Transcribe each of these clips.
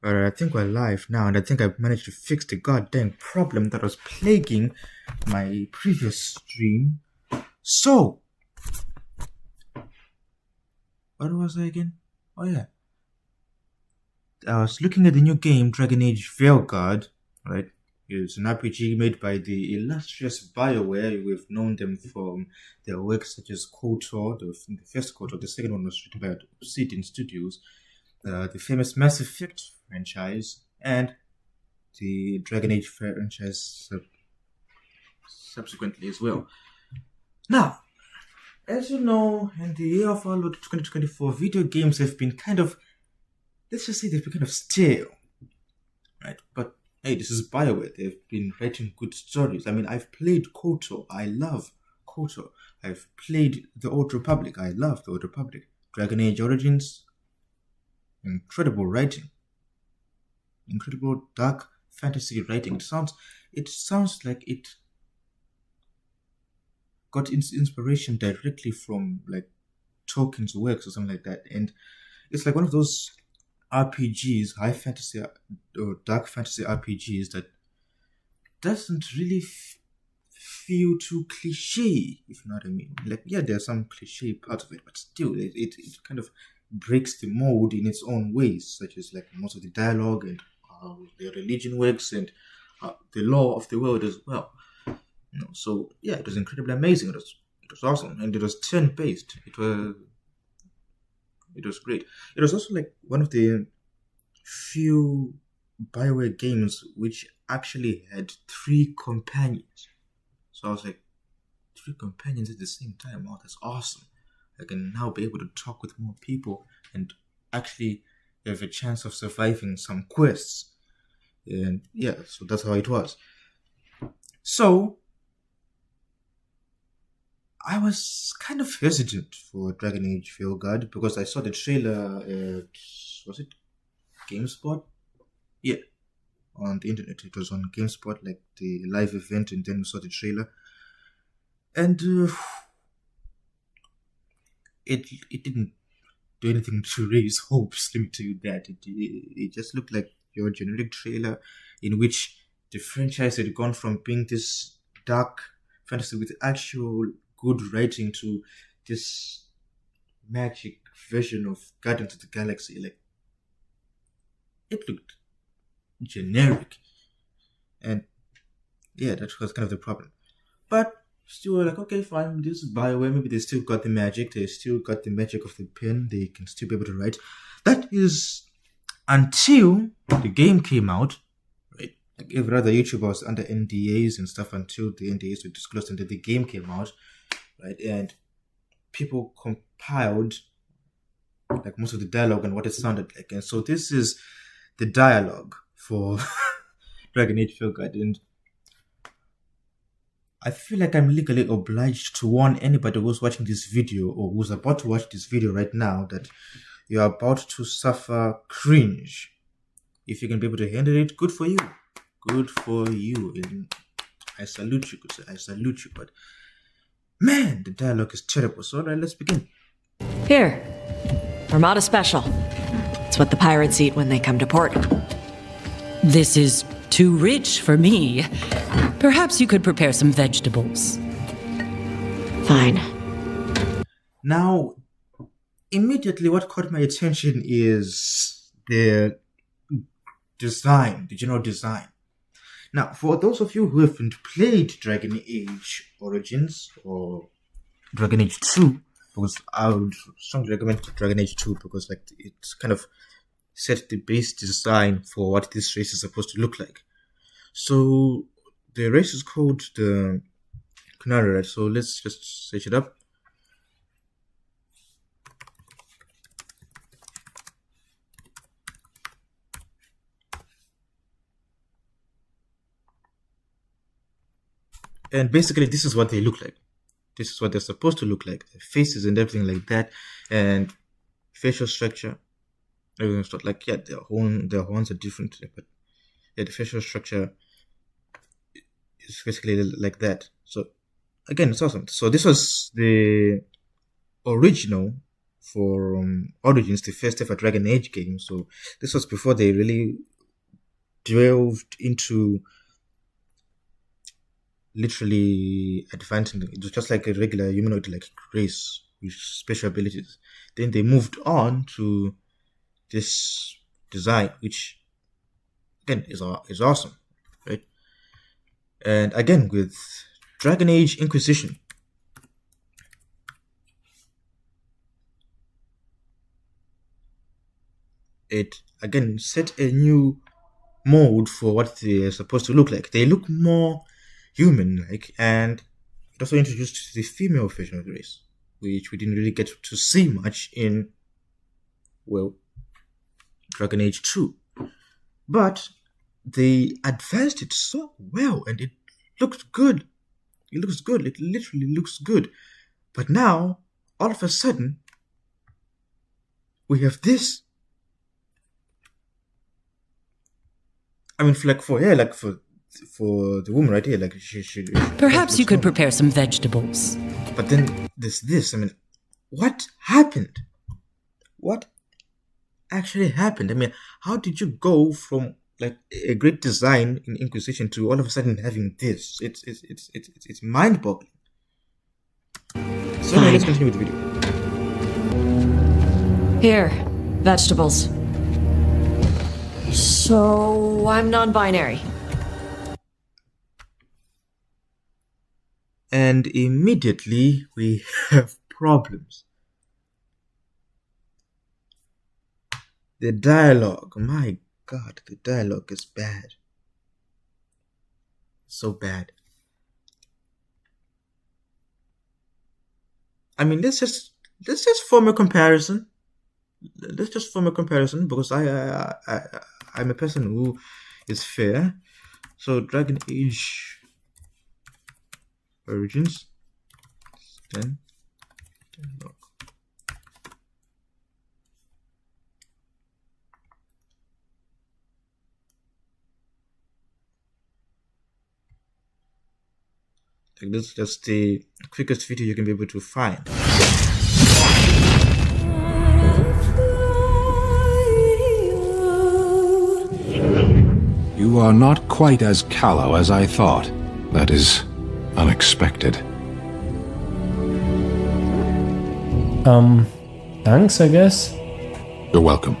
Alright, I think we're live now, and I think I've managed to fix the goddamn problem that was plaguing my previous stream. So, what was I again? Oh yeah. I was looking at the new game, Dragon Age Veilguard, right? It's an RPG made by the illustrious BioWare. We've known them from their works such as KOTOR, the first KOTOR, the second one was written by Obsidian Studios, the famous Mass Effect franchise, and the Dragon Age franchise subsequently as well. Now, as you know, in the year of our Lord 2024, video games have been kind of, let's just say they've been kind of stale, right? But hey, this is BioWare. They've been writing good stories. I mean, I've played KOTOR. I love KOTOR. I've played The Old Republic. I love The Old Republic. Dragon Age Origins, incredible writing. Incredible dark fantasy writing. It sounds like it got its inspiration directly from like Tolkien's works or something like that. And it's like one of those RPGs, high fantasy or dark fantasy RPGs that doesn't really feel too cliche, if you know what I mean. Like, yeah, there are some cliche parts of it, but still, it kind of breaks the mold in its own ways, such as like most of the dialogue and how the religion works and the law of the world as well. You know, so yeah, it was incredibly amazing. It was awesome, and it was turn-based. It was great. It was also like one of the few BioWare games which actually had 3 companions. So I was like, 3 companions at the same time. Oh, that's awesome. I can now be able to talk with more people and actually have a chance of surviving some quests. And yeah, so that's how it was. So I was kind of hesitant for Dragon Age Veilguard because I saw the trailer at, was it GameSpot? Yeah, on the internet. It was on GameSpot, like the live event, and then we saw the trailer. And it didn't do anything to raise hopes, let me tell you that. It just looked like your generic trailer in which the franchise had gone from being this dark fantasy with actual good writing to this magic version of Guardians of the Galaxy. Like, it looked generic, and yeah, that was kind of the problem. But still, like, okay, fine, this is BioWare. Maybe they still got the magic. They still got the magic of the pen. They can still be able to write. That is until the game came out, right? Like every other YouTuber was under NDAs and stuff until the NDAs were disclosed and the game came out, right? And people compiled like most of the dialogue and what it sounded like. And so this is the dialogue for Dragon Age Veilguard, and I feel like I'm legally obliged to warn anybody who's watching this video or who's about to watch this video right now that you're about to suffer cringe. If you can be able to handle it, good for you. Good for you. And I salute you, I salute you. But man, the dialogue is terrible. So alright, let's begin. Here, Armada Special. It's what the pirates eat when they come to port. This is too rich for me. Perhaps you could prepare some vegetables. Fine. Now, immediately what caught my attention is the design, the general design. Now, for those of you who haven't played Dragon Age Origins or Dragon Age 2, because I would strongly recommend Dragon Age 2 because like it's kind of set the base design for what this race is supposed to look like. So the race is called the Kunari, right? So let's just search it up. And basically this is what they look like. This is what they're supposed to look like. Their faces and everything like that. And facial structure. Everything's not like, yeah, their horns are different, but yeah, the facial structure is basically like that. So again, it's awesome. So this was the original for Origins, the first ever Dragon Age game. So this was before they really delved into literally advancing. It was just like a regular humanoid like race with special abilities. Then they moved on to this design, which again is awesome, right? And again with Dragon Age Inquisition, it again set a new mode for what they're supposed to look like. They look more human-like, and it also introduced the female version of the race, which we didn't really get to see much in, well, Dragon Age 2. But they advanced it so well, and it looked good. It looks good. It literally looks good. But now, all of a sudden, we have this. I mean, for the woman right here, like she Perhaps you could prepare some vegetables. But then there's this. I mean, what happened? What actually happened? I mean, how did you go from like a great design in Inquisition to all of a sudden having this? It's mind-boggling. So now let's continue with the video. Here, vegetables. So, I'm non-binary. And immediately we have problems. The dialogue, my God, the dialogue is bad. So bad. I mean, let's just form a comparison. Let's just form a comparison because I'm a person who is fair. So Dragon Age Origins, then dialogue. Like this is just the quickest video you can be able to find. You are not quite as callow as I thought. That is unexpected. Thanks, I guess. You're welcome.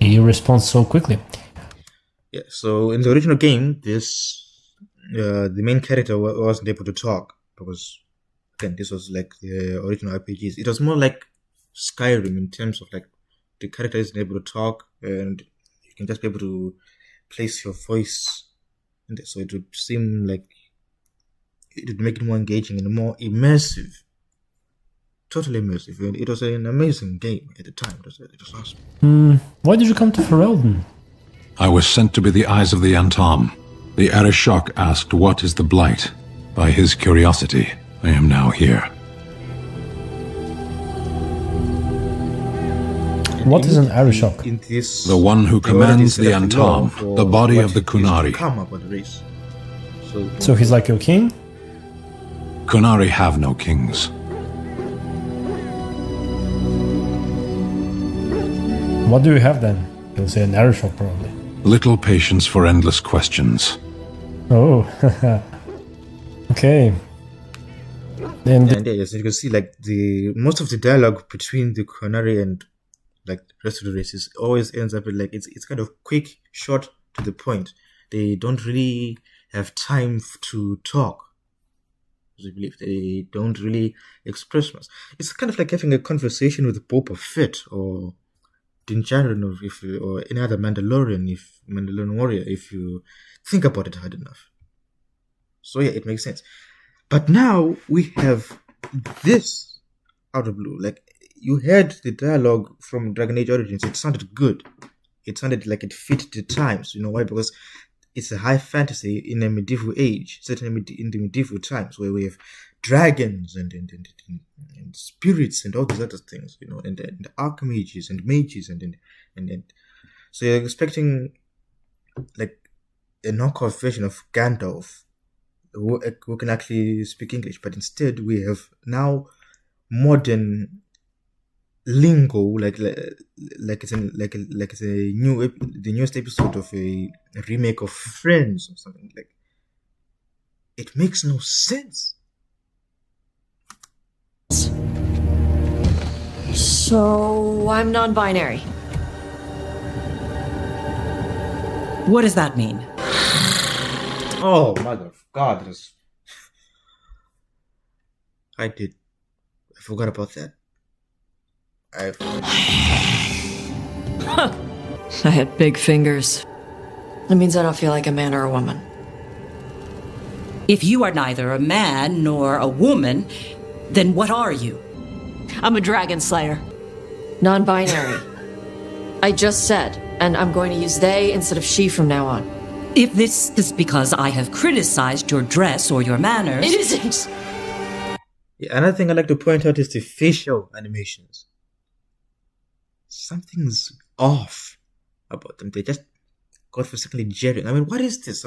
He responds so quickly. Yeah, so in the original game, the main character wasn't able to talk because, again, this was like the original RPGs. It was more like Skyrim in terms of like the character isn't able to talk and you can just be able to place your voice in there. So it would seem like it would make it more engaging and more immersive. Totally immersive. And it was an amazing game at the time. It was awesome. Why did you come to Ferelden? I was sent to be the eyes of the Antom. The Arishok asked, "What is the Blight?" By his curiosity, I am now here. What is an Arishok? In this, The one who commands the already set up law Antom, for the body what of the is to Kunari. come about the race. So he's like your king? Kunari have no kings. What do you have then? You'll say an Arishok probably. Little patience for endless questions. Oh, okay. And And yeah, yes, you can see like the most of the dialogue between the Kunari and like the rest of the races always ends up with like it's kind of quick, short, to the point. They don't really have time to talk. I believe they don't really express much. It's kind of like having a conversation with Boba Fett or Din Djarin or any other Mandalorian warrior if you think about it hard enough. So yeah, it makes sense. But now we have this out of blue. Like you heard the dialogue from Dragon Age Origins, it sounded good. It sounded like it fit the times. You know why? Because it's a high fantasy in a medieval age, set in the medieval times where we have dragons and spirits and all these other things, you know, and archmages and mages and so you're expecting like a knockoff version of Gandalf who can actually speak English, but instead we have now modern lingo, like it's the newest episode of a remake of Friends or something. Like, it makes no sense. So, I'm non-binary. What does that mean? Oh, mother of God. I forgot about that. I had big fingers. That means I don't feel like a man or a woman. If you are neither a man nor a woman, then what are you? I'm a dragon slayer. Non-binary. I just said, and I'm going to use they instead of she from now on. If this is because I have criticized your dress or your manners... It isn't! Yeah, another thing I'd like to point out is the facial animations. Something's off about them. They just got for secondly jarring. I mean, what is this?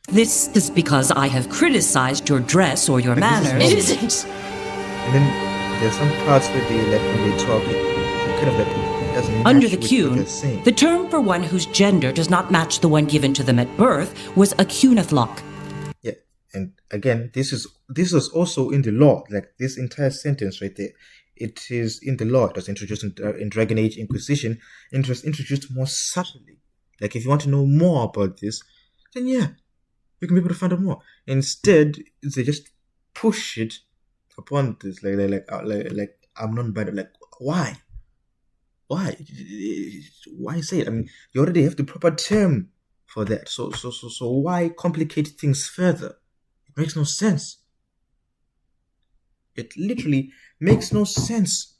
This is because I have criticized your dress or your manners... It isn't! And then there's some parts where when they talk, it kind of it doesn't match Under the with what cune, they're saying. the term for one whose gender does not match the one given to them at birth was a cunithlock. Yeah, and again, this is also in the law. Like, this entire sentence right there, it is in the law. It was introduced in Dragon Age Inquisition, and it was introduced more subtly. Like, if you want to know more about this, then yeah, you can be able to find out more. Instead, they just push it upon this, like I'm non-binary. Like, why? Why say it? I mean, you already have the proper term for that. So why complicate things further? It makes no sense. It literally makes no sense.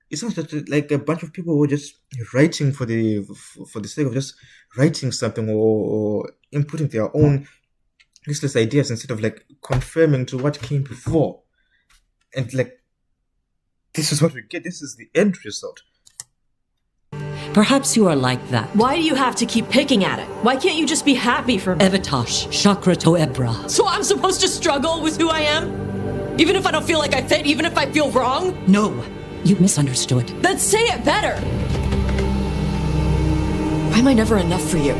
It's not that like a bunch of people were just writing for the sake of just writing something or inputting their own useless ideas instead of like confirming to what came before. And like, this is what we get. This is the end result. Perhaps you are like that. Why do you have to keep picking at it? Why can't you just be happy for me? Evatash, Chakra to Ebra. So I'm supposed to struggle with who I am? Even if I don't feel like I fit? Even if I feel wrong? No, you misunderstood. Then say it better! Why am I never enough for you?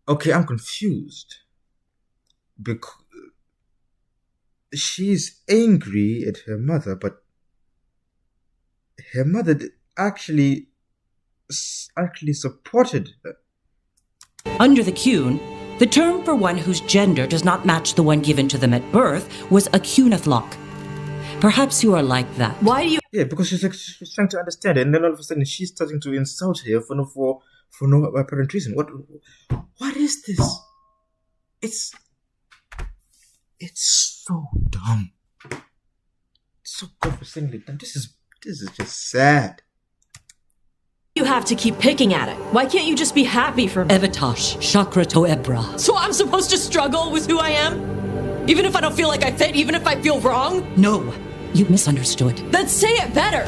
Okay, I'm confused. Because she's angry at her mother, but her mother actually supported her. Under the cune, the term for one whose gender does not match the one given to them at birth was a cunithlock. Perhaps you are like that. Why do you... Yeah, because she's trying to understand it, and then all of a sudden she's starting to insult her for no apparent reason. What is this? It's so dumb. It's so godforsakenly dumb. This is just sad. You have to keep picking at it. Why can't you just be happy for me? Evatash, Chakra to Ebra. So I'm supposed to struggle with who I am? Even if I don't feel like I fit? Even if I feel wrong? No, you misunderstood. Then say it better!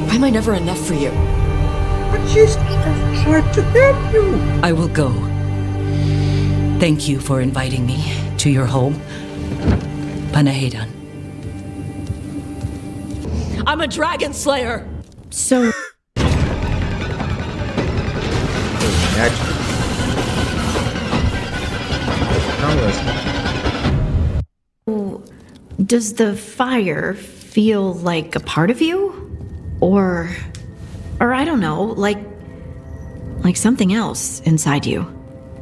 Why am I never enough for you? But she's just trying to help you. I will go. Thank you for inviting me to your home. Panahedan. I'm a dragon slayer! So, does the fire feel like a part of you? Or I don't know, like something else inside you?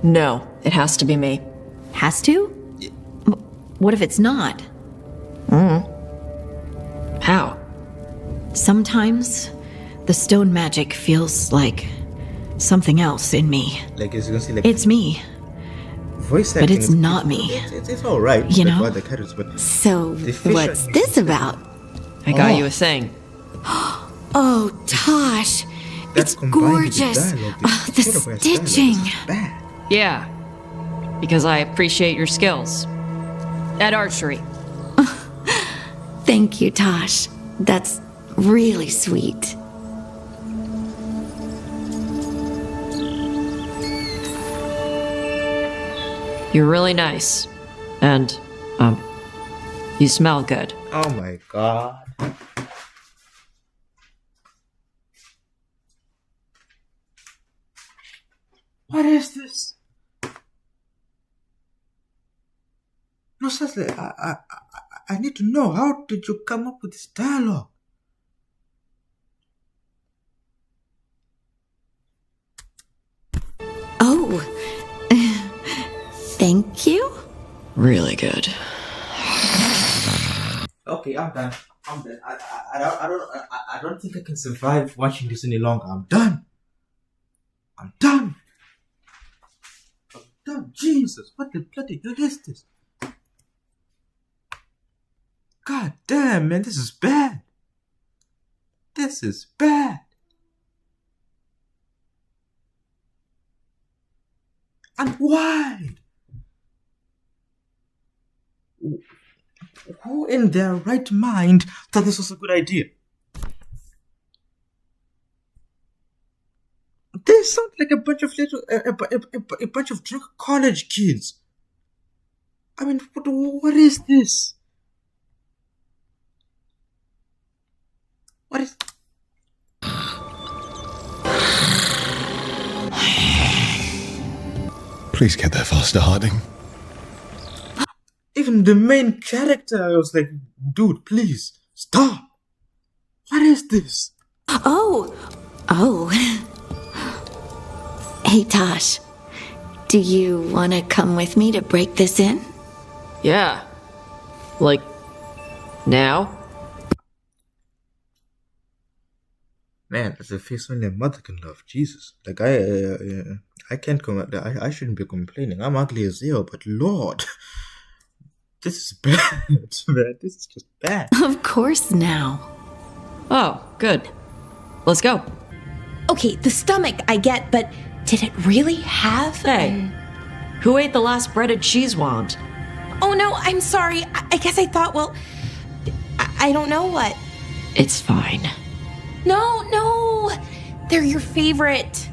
No, it has to be me. Has to? What if it's not? How? Sometimes the stone magic feels like something else in me. Like, as you can see, like, It's me, voice acting but it's is- not me. It's all right. You like know? other characters, but So, The fish what's are- this about? I got you a thing. Oh, Tosh, that it's combined with the gorgeous. dialogue, The Photograph's stitching. dialogue is bad. Yeah, because I appreciate your skills. At archery. Thank you, Tosh. That's really sweet. You're really nice. And, you smell good. Oh my god. What is this? No, seriously, I need to know, how did you come up with this dialogue? Oh, thank you. Really good. Okay, I'm done. I don't think I can survive watching this any longer. I'm done. I'm done. Jesus, what the bloody hell is this? God damn, man, this is bad. This is bad. And why? Who in their right mind thought this was a good idea? They sound like a bunch of a bunch of drunk college kids. I mean, what is this? What is? Please get there faster, Harding. Even the main character was like, dude, please stop. What is this? Oh. Hey, Tosh. Do you want to come with me to break this in? Yeah. Like, now? Man, that's a face only a mother can love. Jesus, like I can't I shouldn't be complaining. I'm ugly as hell, but Lord, this is bad, man. This is just bad. Of course now. Oh, good. Let's go. Okay, the stomach I get, but did it really have? Hey, who ate the last breaded cheese wand? Oh no, I'm sorry. I guess I thought, well, I don't know what. It's fine. No, they're your favorite.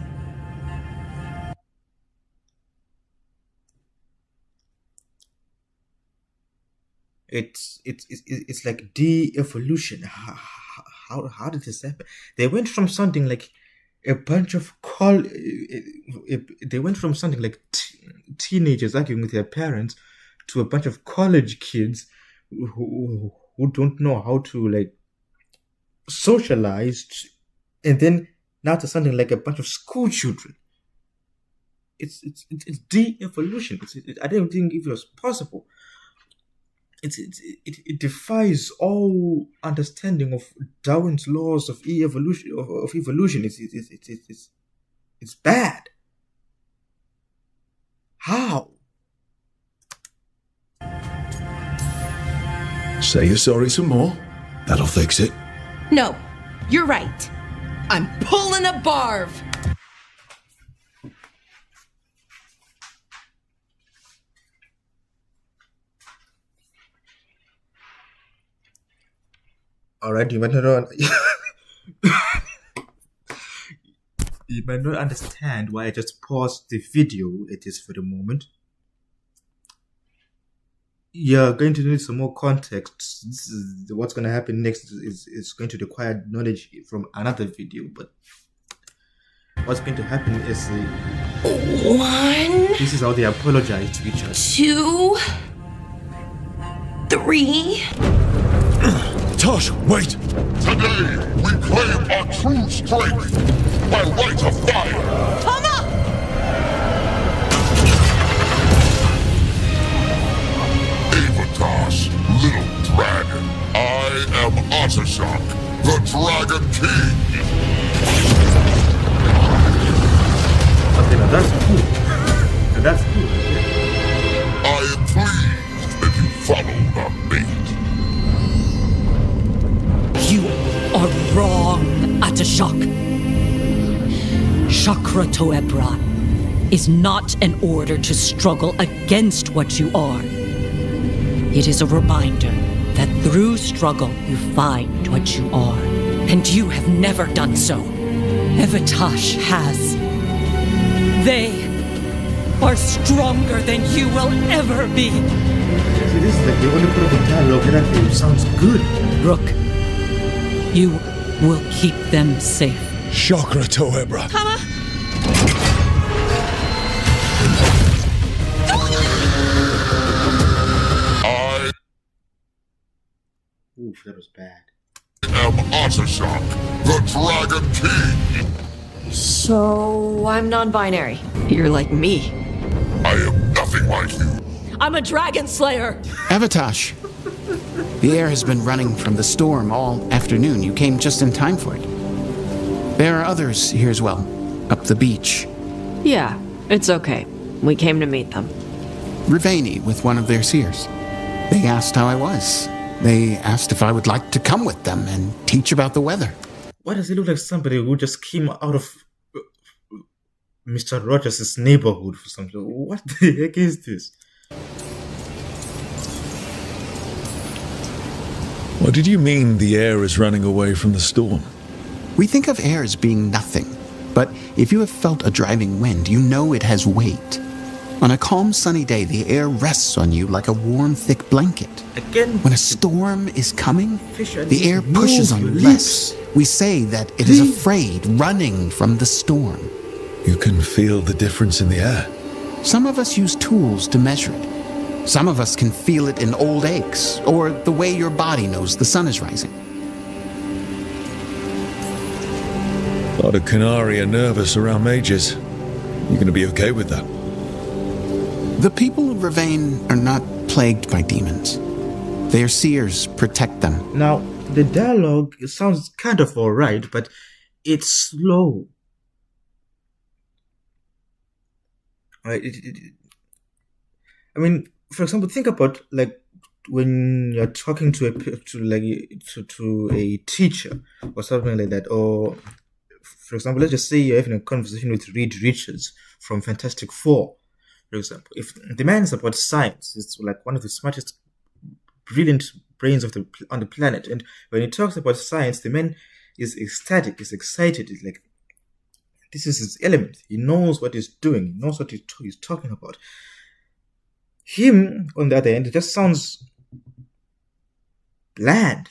It's like de-evolution. How did this happen? They went from something like a bunch of they went from something like teenagers arguing with their parents to a bunch of college kids who don't know how to like socialize, and then now to something like a bunch of school children. It's de-evolution. I don't think it was possible. It defies all understanding of Darwin's laws of evolution. Of evolution. It's bad. How? Say you're sorry some more. That'll fix it. No, you're right. I'm pulling a barv. Alright, you might not understand why I just paused the video. It is for the moment. You're going to need some more context. This is what's going to happen next is going to require knowledge from another video, but what's going to happen is 1, this is how they apologize to each other. 2, 3. Tosh, wait! Today, we claim our true strength by right of fire. Come up! Avatosh, little dragon. I am Ottershock, the Dragon King. Okay, now that's cool. Now that's cool. I am pleased that you followed our bait. You are wrong, Atashok. Chakra Toebra is not an order to struggle against what you are. It is a reminder that through struggle you find what you are. And you have never done so. Evatash has. They are stronger than you will ever be. See, this is like the only part of the dialogue that actually sounds good. Rook, you will keep them safe. Chakra Toebra. I Oof, that was bad. am Ottershock, the Dragon King. So, I'm non binary. You're like me. I am nothing like you. I'm a dragon slayer! Avatash, the air has been running from the storm all afternoon. You came just in time for it. There are others here as well, up the beach. Yeah, it's okay. We came to meet them. Riveni with one of their seers. They asked how I was. They asked if I would like to come with them and teach about the weather. Why does he look like somebody who just came out of Mr. Rogers' neighborhood for something? What the heck is this? What did you mean the air is running away from the storm? We think of air as being nothing, but if you have felt a driving wind, you know it has weight. On a calm, sunny day, the air rests on you like a warm, thick blanket. Again, When a storm is coming, Fisher, the air move pushes on your you lips. less. We say that it is afraid, running from the storm. You can feel the difference in the air. Some of us use tools to measure it. Some of us can feel it in old aches, or the way your body knows the sun is rising. A lot of Canari are nervous around mages. You going to be okay with that? The people of Ravane are not plagued by demons. Their seers protect them. now the dialogue sounds kind of alright, but it's slow. Right? I mean, for example, think about like when you're talking to a teacher or something like that, or for example, let's just say you're having a conversation with Reed Richards from Fantastic Four, for example. If the man is about science, it's like one of the smartest, brilliant brains on the planet, and when he talks about science, the man is ecstatic, is excited. It's like this is his element. He knows what he's doing. He knows what he's talking about. Him, on the other hand, it just sounds bland.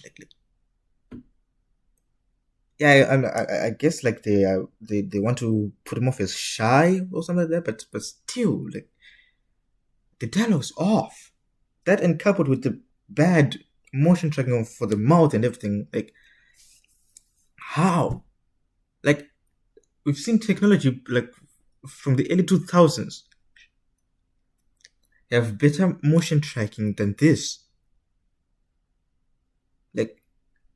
I guess like they want to put him off as shy or something like that, but still, like the dialogue's off. That, and coupled with the bad motion tracking for the mouth and everything, like how? Like we've seen technology like from the early 2000s have better motion tracking than this. Like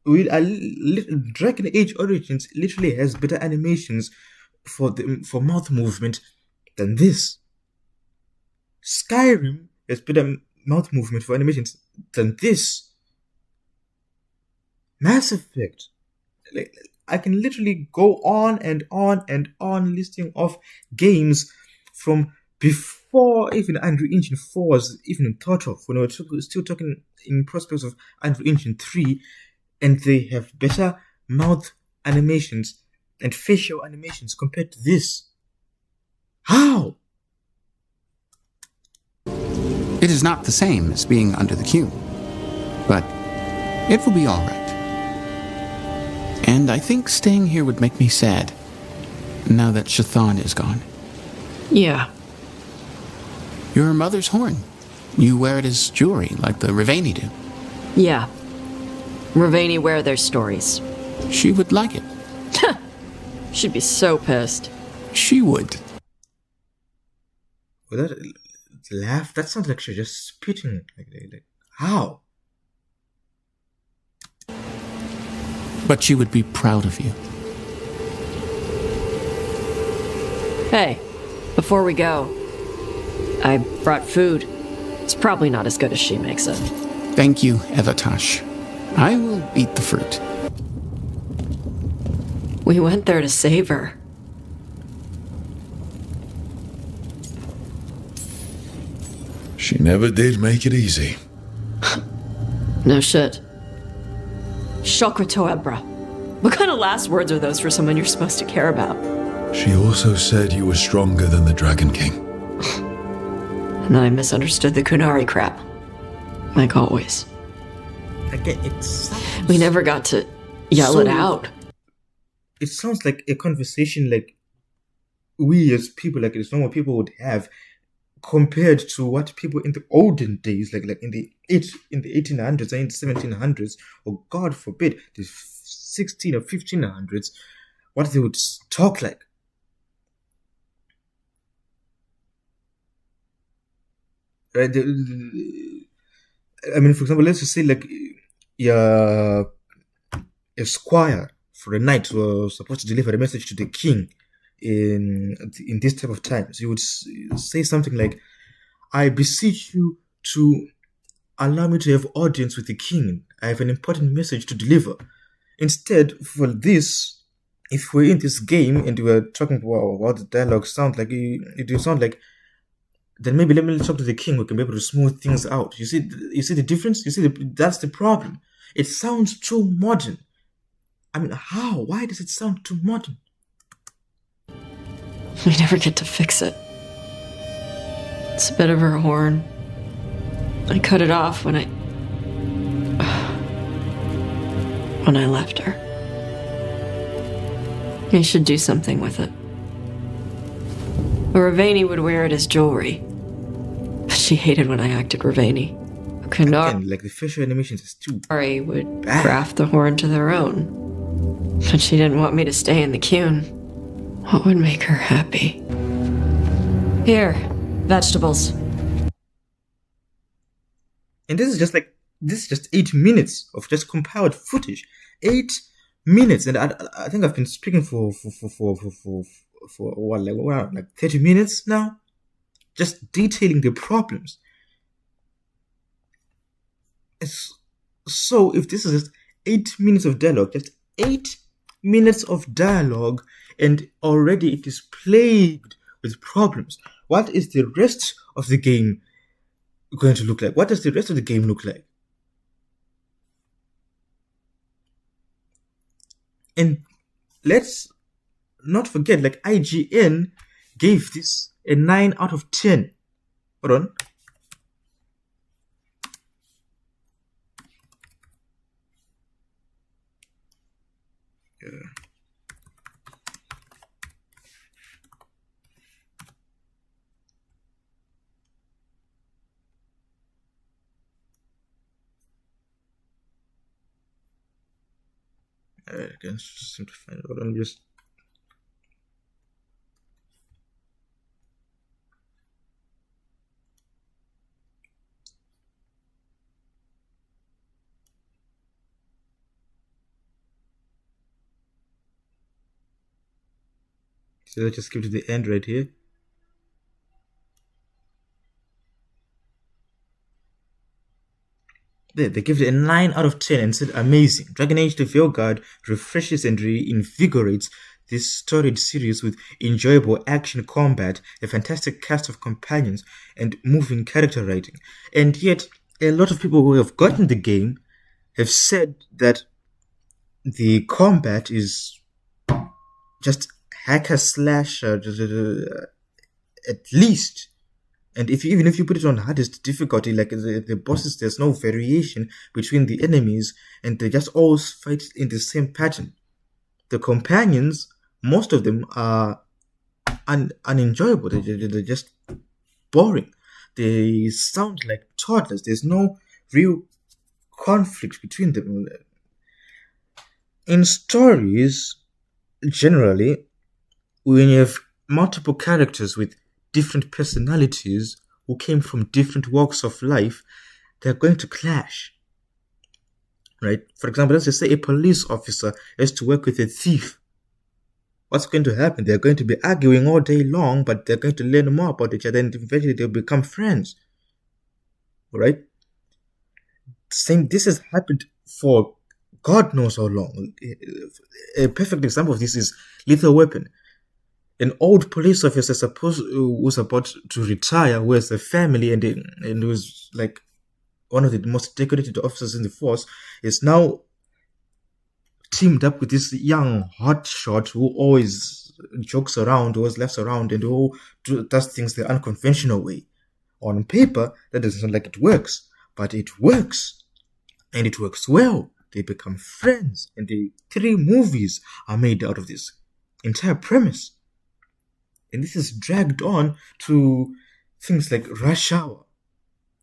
Dragon Age Origins literally has better animations for mouth movement than this. Skyrim has better mouth movement for animations than this. Mass Effect, like I can literally go on and on and on listing off games from before even Unreal Engine 4 was even thought of, when we were still talking in prospects of Unreal Engine 3, and they have better mouth animations and facial animations compared to this. How? It is not the same as being under the cube, but it will be all right. And I think staying here would make me sad, now that Shathan is gone. Yeah. Your mother's horn. You wear it as jewelry, like the Riveni do. Yeah. Ravani wear their stories. She would like it. She'd be so pissed. She would. With that laugh, that sounds like she's just spitting. Like how? But she would be proud of you. Hey, before we go, I brought food. It's probably not as good as she makes it. Thank you, Evatash. I will eat the fruit. We went there to save her. She never did make it easy. No shit. Chakra Toebra. What kind of last words are those for someone you're supposed to care about? She also said you were stronger than the Dragon King. And then I misunderstood the Kunari crap. Like always. Again, it sounds... We never got to yell it out. It sounds like a conversation like we as people, like as normal people would have, compared to what people in the olden days, like in the 1800s and 1700s, or God forbid, the 16 or 1500s, what they would talk like. Right? I mean, for example, let's just say like a squire for a knight was supposed to deliver a message to the king in this type of times. You would say something like, "I beseech you to allow me to have audience with the king. I have an important message to deliver." Instead, for this, if we're in this game and we're talking about what the dialogue sounds like, it will sound like, then maybe let me talk to the king. We can be able to smooth things out. You see the difference? You see, that's the problem. It sounds too modern. I mean, how? Why does it sound too modern? We never get to fix it. It's a bit of her horn. I cut it off when I left her. I should do something with it. Ravani would wear it as jewelry. But she hated when I acted Ravani. Kunari Like the facial animations is too would bad. craft the horn to their own. But she didn't want me to stay in the Qun. What would make her happy? Here, vegetables. And this is just 8 minutes of just compiled footage. 8 minutes, and I think I've been speaking for what, like 30 minutes now, just detailing the problems. So if this is just 8 minutes of dialogue, just 8 minutes of dialogue, and already it is plagued with problems, what is the rest of the game going to look like? What does the rest of the game look like? And let's not forget, like IGN gave this a 9 out of 10. Hold on. I can simplify it. Hold on, just. So let's just skip to the end right here. They give it a 9 out of 10 and said amazing. Dragon Age the Veilguard refreshes and reinvigorates this storied series with enjoyable action combat, a fantastic cast of companions, and moving character writing. And yet, a lot of people who have gotten the game have said that the combat is just hacker slasher at least. And even if you put it on hardest difficulty, like the bosses, there's no variation between the enemies, and they just all fight in the same pattern. The companions, most of them are unenjoyable. They're just boring. They sound like toddlers. There's no real conflict between them. In stories, generally, when you have multiple characters with different personalities who came from different walks of life, they're going to clash. Right? For example, let's just say a police officer has to work with a thief. What's going to happen? They're going to be arguing all day long, but they're going to learn more about each other, and eventually they'll become friends. Right? This has happened for God knows how long. A perfect example of this is Lethal Weapon. An old police officer was about to retire, who has a family and was like one of the most decorated officers in the force, is now teamed up with this young hotshot who always jokes around, always laughs around, and who does things the unconventional way. On paper, that doesn't sound like it works, but it works. And it works well. They become friends, and the 3 movies are made out of this entire premise. And this is dragged on to things like Rush Hour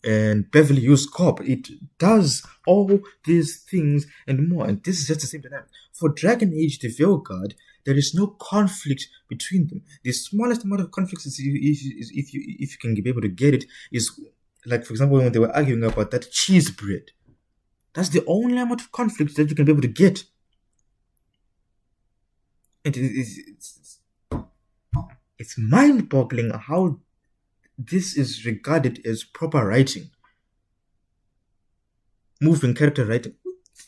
and Beverly Hills Cop. It does all these things and more, and this is just the same dynamic. For Dragon Age the Veilguard, there is no conflict between them. The smallest amount of conflict is if you can be able to get it, is like, for example, when they were arguing about that cheese bread. That's the only amount of conflict that you can be able to get. And it's mind-boggling how this is regarded as proper writing. Moving character writing.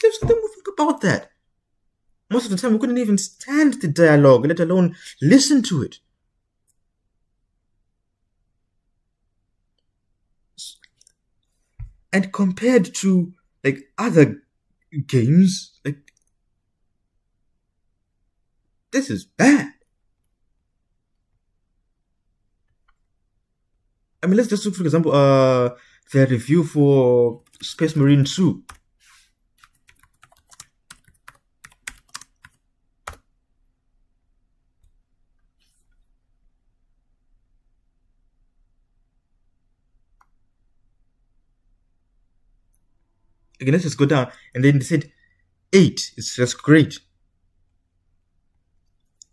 There's nothing moving about that. Most of the time, we couldn't even stand the dialogue, let alone listen to it. And compared to like other games, like this is bad. I mean, let's just look, for example, the review for Space Marine 2. Again, let's just go down. And then they said 8. It's just great.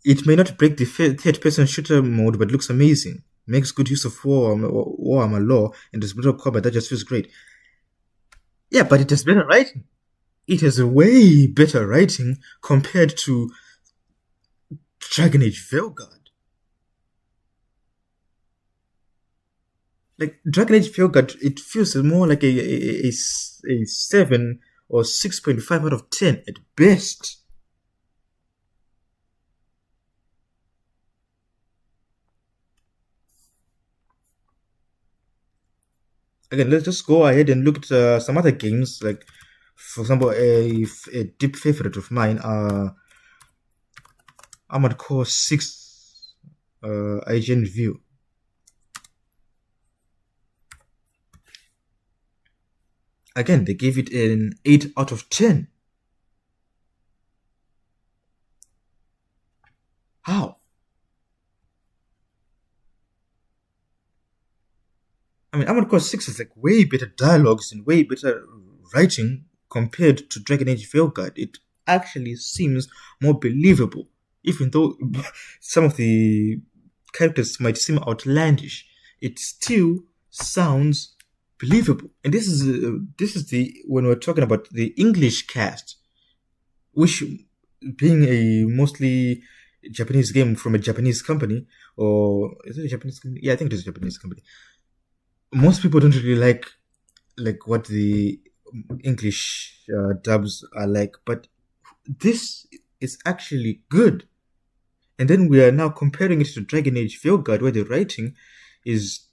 It may not break the third-person shooter mode, but looks amazing. Makes good use of war armor lore, and does brutal combat that just feels great. Yeah, but it has better writing. It has a way better writing compared to Dragon Age Veilguard. Like, Dragon Age Veilguard, it feels more like a 7 or 6.5 out of 10 at best. Again, let's just go ahead and look at some other games. Like, for example, a deep favorite of mine, Armored Core 6 IGN View. Again, they gave it an 8 out of 10. How? I mean, Armored Core 6 is like way better dialogues and way better writing compared to Dragon Age Veilguard. It actually seems more believable, even though some of the characters might seem outlandish. It still sounds believable. And this is the when we're talking about the English cast, which being a mostly Japanese game from a Japanese company, or is it a Japanese company? Yeah, I think it is a Japanese company. Most people don't really like what the English dubs are like, but this is actually good. And then we are now comparing it to Dragon Age Veilguard, where the writing is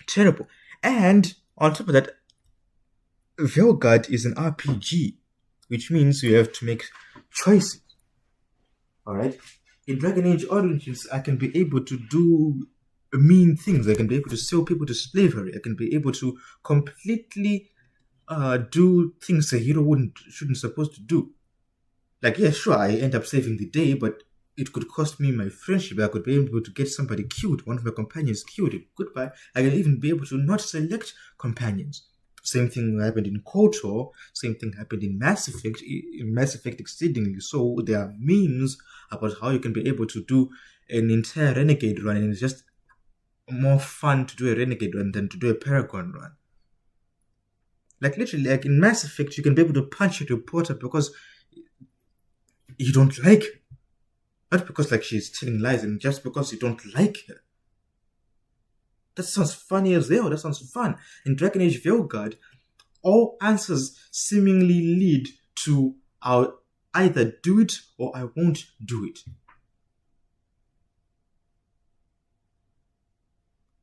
terrible. And on top of that, Veilguard is an RPG, which means you have to make choices. Alright? In Dragon Age Origins, I can be able to do mean things. I can be able to sell people to slavery. I can be able to completely do things a hero shouldn't supposed to do. Like, yeah, sure, I end up saving the day, but it could cost me my friendship. I could be able to get somebody killed, one of my companions killed. Goodbye. I can even be able to not select companions. Same thing happened in KOTOR. Same thing happened in Mass Effect. In Mass Effect exceedingly so. There are memes about how you can be able to do an entire Renegade run, and it's just more fun to do a Renegade run than to do a Paragon run. Like, literally, like in Mass Effect, you can be able to punch at your porter because you don't like her. Not because like she's telling lies, and just because you don't like her. That sounds funny as hell. That sounds fun. In Dragon Age Veilguard, all answers seemingly lead to I'll either do it or I won't do it.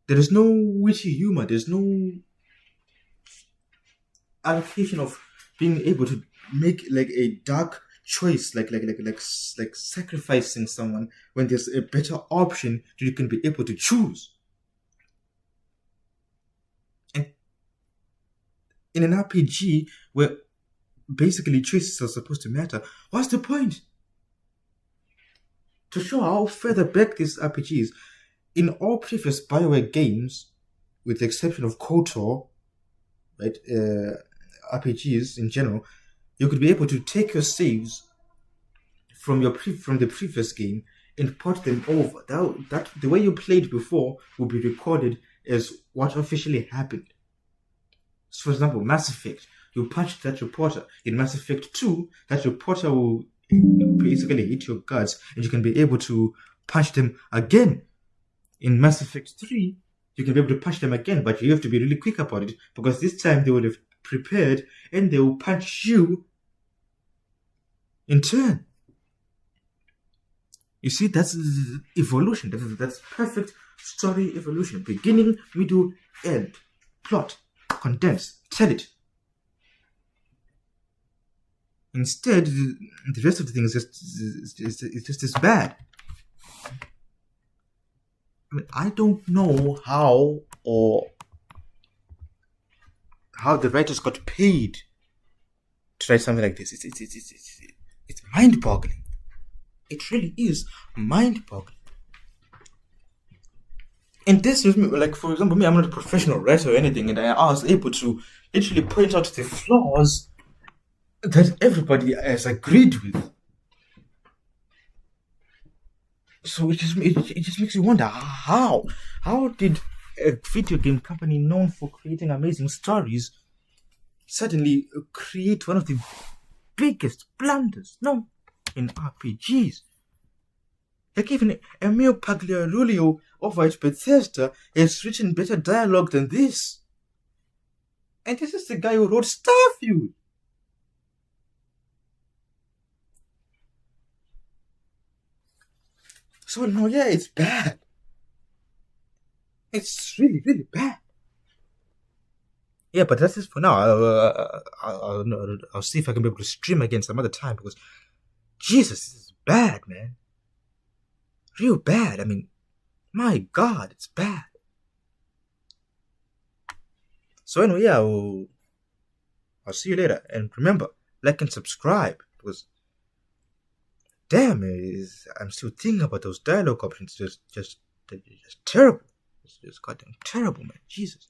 There is no witty humor. There's no allocation of being able to make like a dark choice, like sacrificing someone when there's a better option that you can be able to choose. And in an RPG where basically choices are supposed to matter, what's the point? To show how further back this RPG is, in all previous BioWare games, with the exception of KOTOR, right, RPGs in general, you could be able to take your saves from the previous game and port them over. That the way you played before will be recorded as what officially happened. So, for example, Mass Effect, you punch that reporter. In Mass Effect 2, that reporter will basically hit your guts, and you can be able to punch them again. In Mass Effect 3, you can be able to punch them again, but you have to be really quick about it, because this time they would have prepared and they will punch you in turn. You see, that's evolution. That's perfect story evolution. Beginning, middle, end. Plot. Condense. Tell it. Instead, the rest of the thing is just as bad. I mean, I don't know how the writers got paid to write something like this. It's mind-boggling. It really is mind-boggling. And this is, like, for example, me, I'm not a professional writer or anything, and I was able to literally point out the flaws that everybody has agreed with. So it just makes you wonder, how did a video game company known for creating amazing stories suddenly create one of the biggest blunders known in RPGs? Like, even Emil Pagliarulio over at Bethesda has written better dialogue than this. And this is the guy who wrote Starfield. So, no, yeah, it's bad. It's really, really bad. Yeah, but that's it for now. I'll see if I can be able to stream again some other time, because Jesus, this is bad, man. Real bad. I mean, my God, it's bad. So anyway, yeah, I'll see you later. And remember, like and subscribe, because damn, I'm still thinking about those dialogue options. Just terrible. It's just goddamn terrible, man. Jesus.